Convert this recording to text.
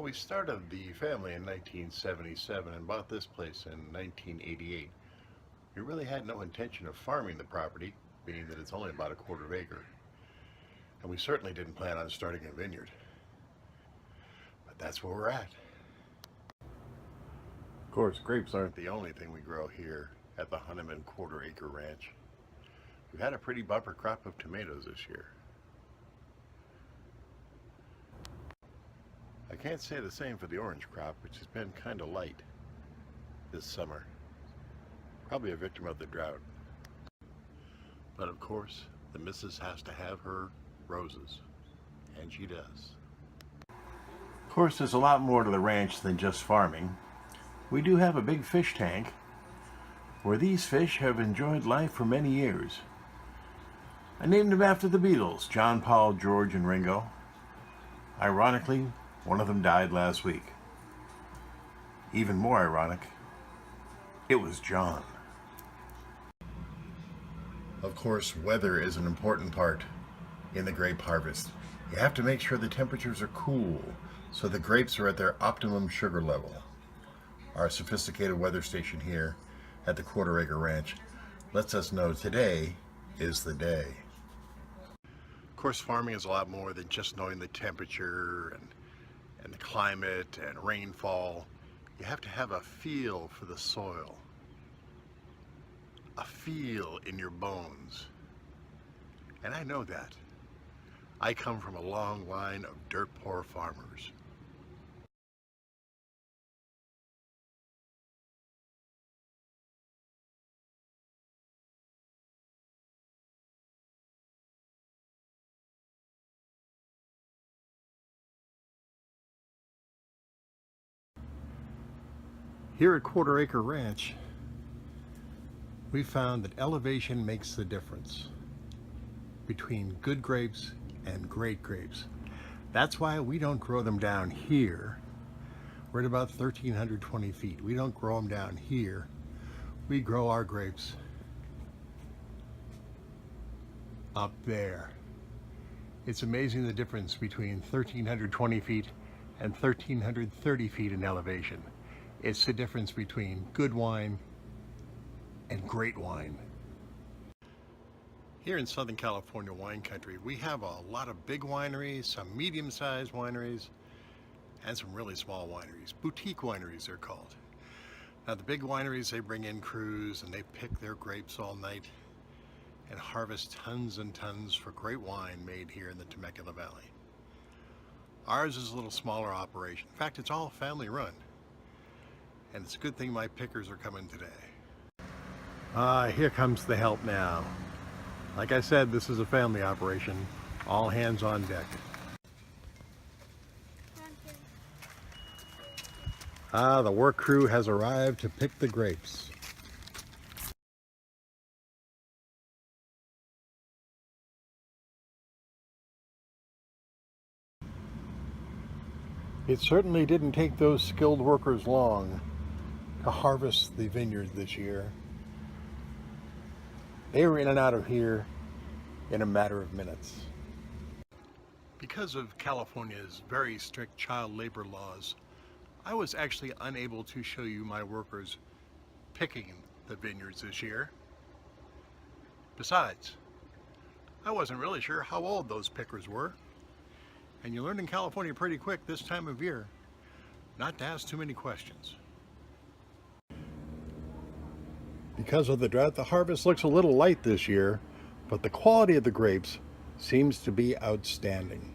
We started the family in 1977 and bought this place in 1988. We really had no intention of farming the property, being that it's only about a quarter of an acre. And we certainly didn't plan on starting a vineyard. But that's where we're at. Of course, grapes aren't the only thing we grow here at the Hunneman quarter acre ranch. We've had a pretty bumper crop of tomatoes this year. I can't say the same for the orange crop, which has been kind of light this summer. Probably a victim of the drought. But of course, the missus has to have her roses, and she does. Of course, there's a lot more to the ranch than just farming. We do have a big fish tank where these fish have enjoyed life for many years. I named them after the Beatles, John, Paul, George, and Ringo. Ironically, one of them died last week. Even more ironic, it was John. Of course, weather is an important part in the grape harvest. You have to make sure the temperatures are cool so the grapes are at their optimum sugar level. Our sophisticated weather station here at the Quarter Acre Ranch lets us know today is the day. Of course, farming is a lot more than just knowing the temperature and the climate and rainfall. You have to have a feel for the soil, a feel in your bones. And I know that. I come from a long line of dirt poor farmers. Here at Quarter Acre Ranch, we found that elevation makes the difference between good grapes and great grapes. That's why we don't grow them down here. We're at about 1,320 feet. We don't grow them down here. We grow our grapes up there. It's amazing the difference between 1,320 feet and 1,330 feet in elevation. It's the difference between good wine and great wine. Here in Southern California wine country, we have a lot of big wineries, some medium-sized wineries, and some really small wineries. Boutique wineries, they're called. Now the big wineries, they bring in crews and they pick their grapes all night and harvest tons and tons for great wine made here in the Temecula Valley. Ours is a little smaller operation. In fact, it's all family run. And it's a good thing my pickers are coming today. Here comes the help now. Like I said, this is a family operation. All hands on deck. The work crew has arrived to pick the grapes. It certainly didn't take those skilled workers long to harvest the vineyard this year. They were in and out of here in a matter of minutes. Because of California's very strict child labor laws, I was actually unable to show you my workers picking the vineyards this year. Besides, I wasn't really sure how old those pickers were. And you learn in California pretty quick this time of year not to ask too many questions. Because of the drought, the harvest looks a little light this year, but the quality of the grapes seems to be outstanding.